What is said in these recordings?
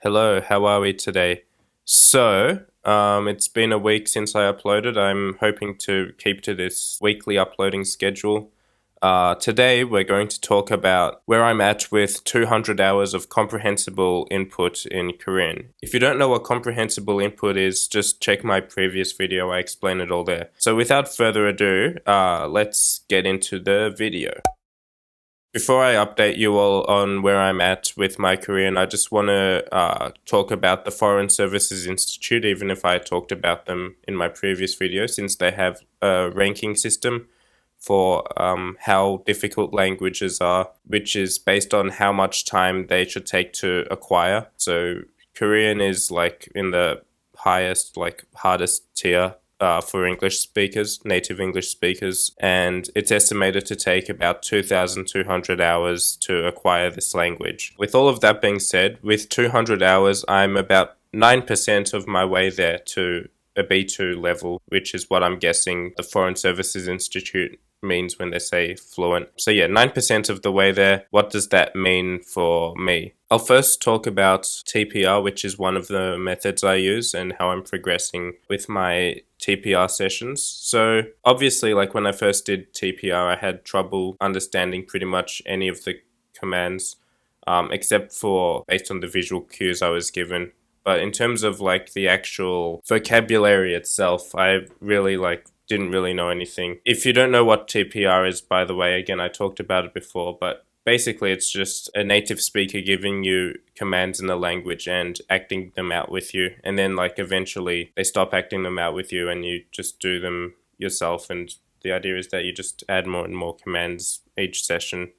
Hello, how are we today? It's been a week since I uploaded. I'm hoping to keep to this weekly uploading schedule. Today, we're going to talk about where I'm at with 200 hours of comprehensible input in Korean. If you don't know what comprehensible input is, just check my previous video. I explain it all there. So without further ado, let's get into the video. Before I update you all on where I'm at with my Korean, I just want to talk about the Foreign Services Institute, even if I talked about them in my previous video, since they have a ranking system for how difficult languages are, which is based on how much time they should take to acquire. So Korean is like in the highest, like hardest tier for English speakers, native English speakers, and it's estimated to take about 2,200 hours to acquire this language. With all of that being said, with 200 hours, I'm about 9% of my way there to a B2 level, which is what I'm guessing the Foreign Services Institute means when they say fluent. So yeah, 9% of the way there. What does that mean for me? I'll first talk about TPR, which is one of the methods I use, and how I'm progressing with my TPR sessions. So obviously, like when I first did TPR, I had trouble understanding pretty much any of the commands, except for based on the visual cues I was given. But in terms of like the actual vocabulary itself, I really didn't really know anything. If you don't know what TPR is, by the way, again, I talked about it before, but basically it's just a native speaker giving you commands in the language and acting them out with you. And then like eventually they stop acting them out with you and you just do them yourself. And the idea is that you just add more and more commands each session.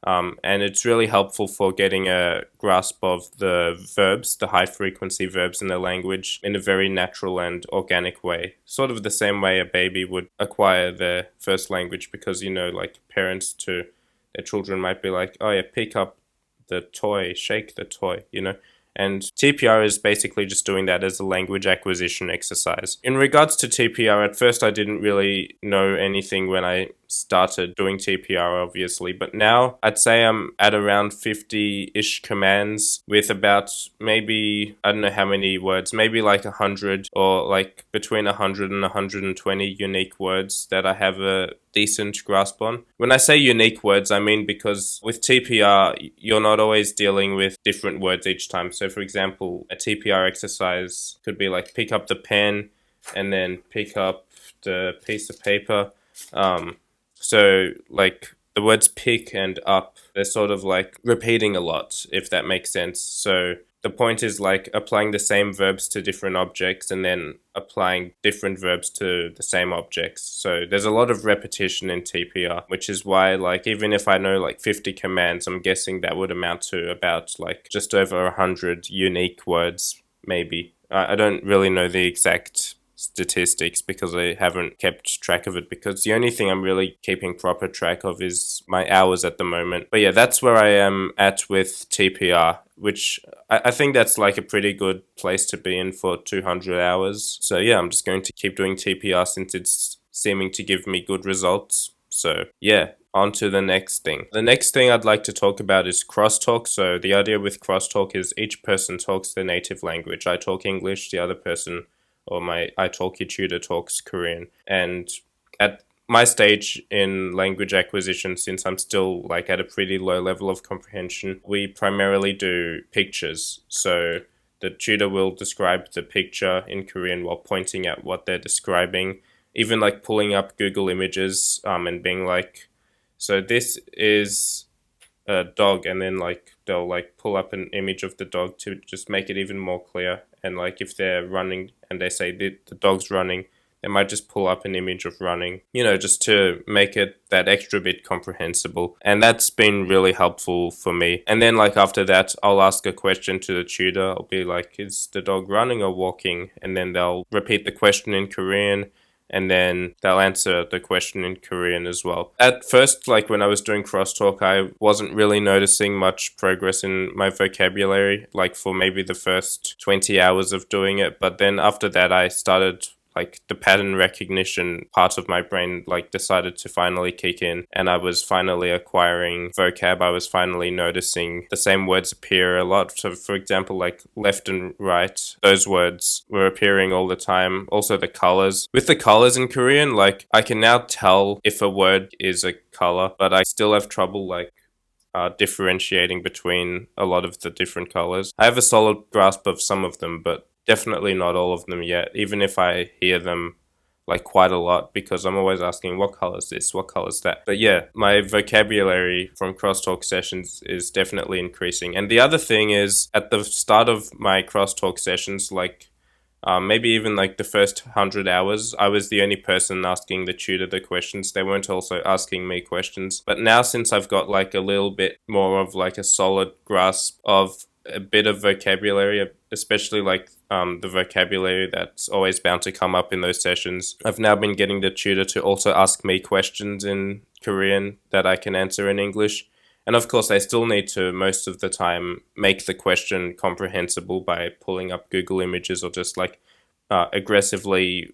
And it's really helpful for getting a grasp of the verbs, the high frequency verbs in the language in a very natural and organic way. Sort of the same way a baby would acquire their first language, because, like parents to their children might be like, oh yeah, pick up the toy, shake the toy, And TPR is basically just doing that as a language acquisition exercise. In regards to TPR, at first I didn't really know anything when I started doing TPR, obviously, but now I'd say I'm at around 50-ish commands with about maybe, I don't know how many words, maybe like 100 or like between 100 and 120 unique words that I have a decent grasp on. When I say unique words, I mean because with TPR, you're not always dealing with different words each time. So for example, a TPR exercise could be like pick up the pen and then pick up the piece of paper. So like the words pick and up, they're sort of like repeating a lot, if that makes sense. So the point is like applying the same verbs to different objects and then applying different verbs to the same objects. So there's a lot of repetition in TPR, which is why like even if I know like 50 commands, I'm guessing that would amount to about like just over 100 unique words, maybe. I don't really know the exact statistics because I haven't kept track of it, because the only thing I'm really keeping proper track of is my hours at the moment. But yeah, that's where I am at with TPR, which I think that's like a pretty good place to be in for 200 hours. So yeah, I'm just going to keep doing TPR since it's seeming to give me good results. So yeah, on to the next thing. The next thing I'd like to talk about is crosstalk. So the idea with crosstalk is each person talks their native language. I talk English, the other person or my italki tutor talks Korean. And at my stage in language acquisition, since I'm still like at a pretty low level of comprehension, we primarily do pictures. So the tutor will describe the picture in Korean while pointing at what they're describing, even like pulling up Google images and being like, so this is a dog, and then like they'll like pull up an image of the dog to just make it even more clear. And like if they're running and they say the dog's running, they might just pull up an image of running, just to make it that extra bit comprehensible. And that's been really helpful for me. And then like after that, I'll ask a question to the tutor. I'll be like, is the dog running or walking? And then they'll repeat the question in Korean, and then they'll answer the question in Korean as well. At first, like when I was doing crosstalk, I wasn't really noticing much progress in my vocabulary, like for maybe the first 20 hours of doing it. But then after that, I started like the pattern recognition part of my brain like decided to finally kick in, and I was finally acquiring vocab. I was finally noticing the same words appear a lot. So for example, like left and right, those words were appearing all the time. Also the colors. With the colors in Korean, like I can now tell if a word is a color, but I still have trouble like differentiating between a lot of the different colors. I have a solid grasp of some of them, but definitely not all of them yet, even if I hear them like quite a lot, because I'm always asking what color is this, what color is that. But yeah, my vocabulary from crosstalk sessions is definitely increasing. And the other thing is, at the start of my crosstalk sessions, like maybe even like the first 100 hours, I was the only person asking the tutor the questions. They weren't also asking me questions. But now, since I've got like a little bit more of like a solid grasp of a bit of vocabulary, especially like the vocabulary that's always bound to come up in those sessions, I've now been getting the tutor to also ask me questions in Korean that I can answer in English. And of course, I still need to, most of the time, make the question comprehensible by pulling up Google Images or just like aggressively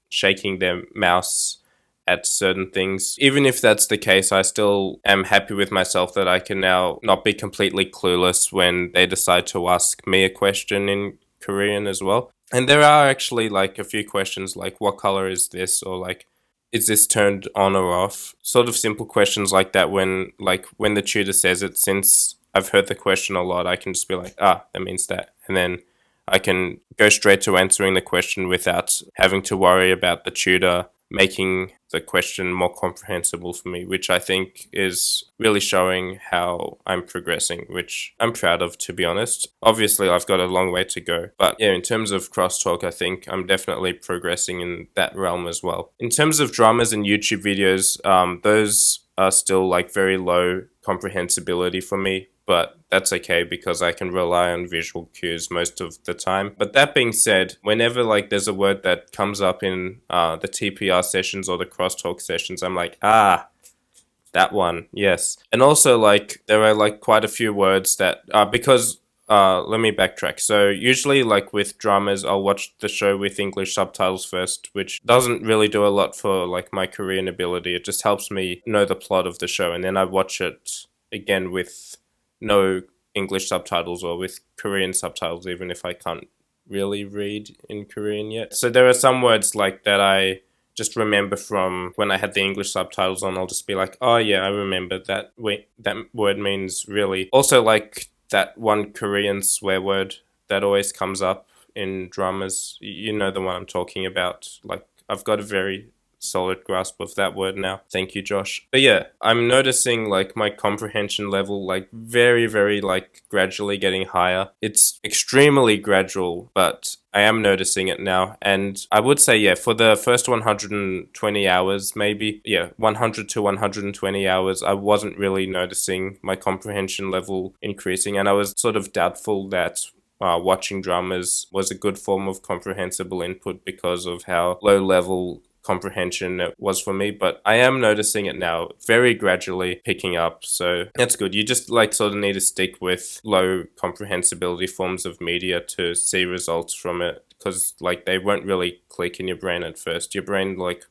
shaking their mouse at certain things. Even if that's the case, I still am happy with myself that I can now not be completely clueless when they decide to ask me a question in Korean as well. And there are actually like a few questions like, what color is this? Or like, is this turned on or off? Sort of simple questions like that when the tutor says it. Since I've heard the question a lot, I can just be like, that means that. And then I can go straight to answering the question without having to worry about the tutor making the question more comprehensible for me, which I think is really showing how I'm progressing, which I'm proud of, to be honest. Obviously, I've got a long way to go, but yeah, in terms of crosstalk, I think I'm definitely progressing in that realm as well. In terms of dramas and YouTube videos, those are still like very low comprehensibility for me, but that's okay because I can rely on visual cues most of the time. But that being said, whenever like there's a word that comes up in the TPR sessions or the crosstalk sessions, I'm like, that one, yes. And also like there are like quite a few words that because let me backtrack. So usually like with dramas, I'll watch the show with English subtitles first, which doesn't really do a lot for like my Korean ability. It just helps me know the plot of the show, and then I watch it again with no English subtitles or with Korean subtitles, even if I can't really read in Korean yet. So there are some words like that I just remember from when I had the English subtitles on. I'll just be like, oh yeah, I remember that. Wait, that word means really. Also like that one Korean swear word that always comes up in dramas. You know the one I'm talking about. Like I've got a very solid grasp of that word now. Thank you, Josh. But yeah, I'm noticing like my comprehension level like very, very like gradually getting higher. It's extremely gradual, but I am noticing it now. And I would say, yeah, for the first 120 hours, maybe, 100 to 120 hours, I wasn't really noticing my comprehension level increasing. And I was sort of doubtful that watching dramas was a good form of comprehensible input because of how low level comprehension it was for me, but I am noticing it now very gradually picking up, so that's good. You just like sort of need to stick with low comprehensibility forms of media to see results from it, because like they won't really click in your brain at first. Your brain, like,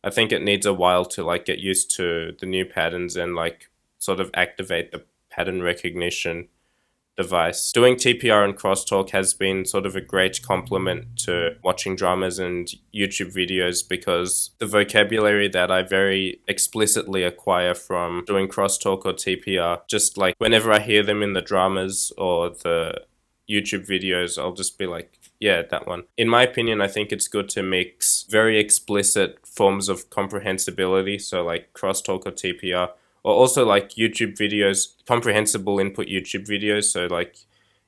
I think it needs a while to like get used to the new patterns and like sort of activate the pattern recognition device. Doing TPR and crosstalk has been sort of a great complement to watching dramas and YouTube videos, because the vocabulary that I very explicitly acquire from doing crosstalk or TPR, just like whenever I hear them in the dramas or the YouTube videos, I'll just be like, yeah, that one. In my opinion, I think it's good to mix very explicit forms of comprehensibility, so like crosstalk or TPR, or also like YouTube videos, comprehensible input YouTube videos. So like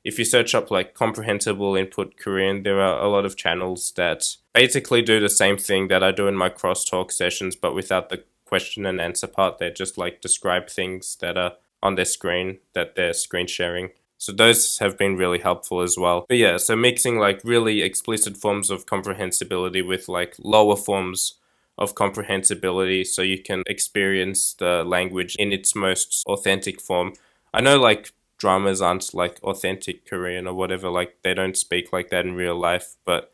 if you search up like comprehensible input Korean, there are a lot of channels that basically do the same thing that I do in my crosstalk sessions, but without the question and answer part. They just like describe things that are on their screen that they're screen sharing. So those have been really helpful as well. But yeah, so mixing like really explicit forms of comprehensibility with like lower forms of comprehensibility, so you can experience the language in its most authentic form. I know like dramas aren't like authentic Korean or whatever, like they don't speak like that in real life, but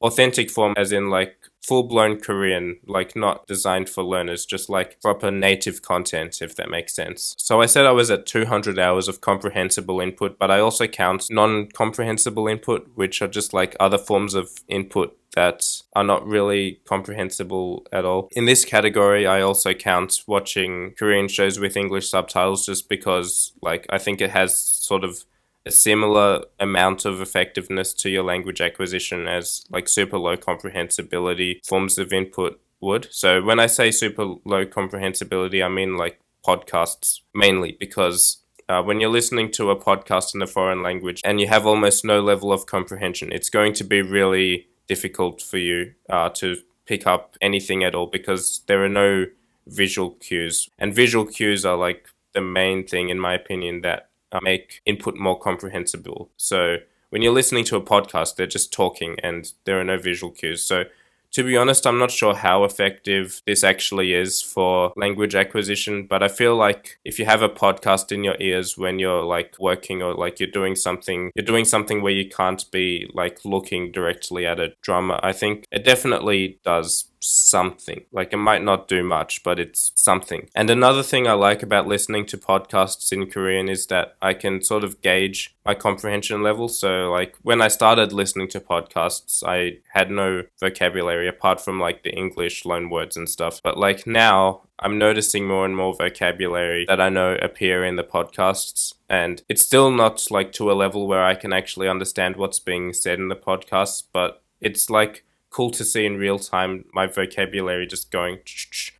authentic form as in like full-blown Korean, like not designed for learners, just like proper native content, if that makes sense. So I said I was at 200 hours of comprehensible input, but I also count non-comprehensible input, which are just like other forms of input that are not really comprehensible at all. In this category, I also count watching Korean shows with English subtitles, just because like I think it has sort of a similar amount of effectiveness to your language acquisition as like super low comprehensibility forms of input would. So when I say super low comprehensibility, I mean like podcasts mainly, because when you're listening to a podcast in a foreign language and you have almost no level of comprehension, it's going to be really difficult for you to pick up anything at all, because there are no visual cues. And visual cues are like the main thing, in my opinion, that make input more comprehensible. So when you're listening to a podcast, they're just talking and there are no visual cues. So to be honest, I'm not sure how effective this actually is for language acquisition, but I feel like if you have a podcast in your ears when you're like working, or like you're doing something where you can't be like looking directly at a drama, I think it definitely does something. Like it might not do much, but it's something. And another thing I like about listening to podcasts in Korean is that I can sort of gauge my comprehension level. So like when I started listening to podcasts, I had no vocabulary apart from like the English loan words and stuff. But like now I'm noticing more and more vocabulary that I know appear in the podcasts, and it's still not like to a level where I can actually understand what's being said in the podcasts, but it's like cool to see in real time my vocabulary just going,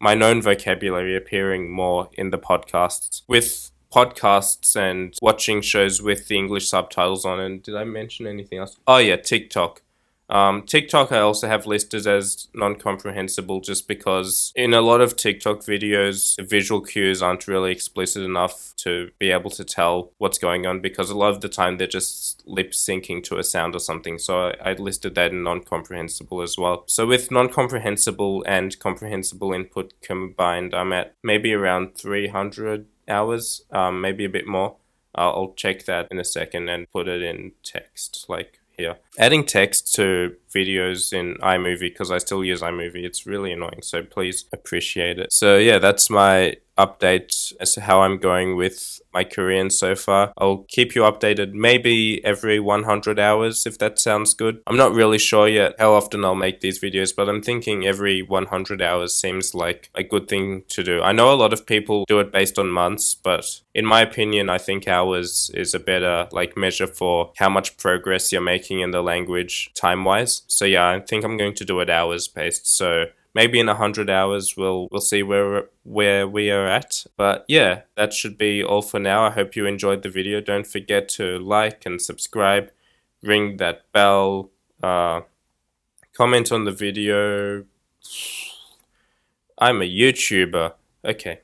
my known vocabulary appearing more in the podcasts. With podcasts and watching shows with the English subtitles on, and did I mention anything else? Oh yeah, TikTok. TikTok I also have listed as non-comprehensible, just because in a lot of TikTok videos, the visual cues aren't really explicit enough to be able to tell what's going on, because a lot of the time they're just lip syncing to a sound or something. So I listed that in non-comprehensible as well. So with non-comprehensible and comprehensible input combined, I'm at maybe around 300 hours, maybe a bit more. I'll check that in a second and put it in text, like here. Adding text to videos in iMovie, because I still use iMovie, it's really annoying, so please appreciate it. So yeah, that's my update as to how I'm going with my Korean so far. I'll keep you updated maybe every 100 hours, if that sounds good. I'm not really sure yet how often I'll make these videos, but I'm thinking every 100 hours seems like a good thing to do. I know a lot of people do it based on months, but in my opinion, I think hours is a better like measure for how much progress you're making in the language time-wise. So yeah, I think I'm going to do it hours based. So maybe in 100 hours we'll see where we are at. But yeah, that should be all for now. I hope you enjoyed the video. Don't forget to like and subscribe, ring that bell, comment on the video. I'm a YouTuber. Okay.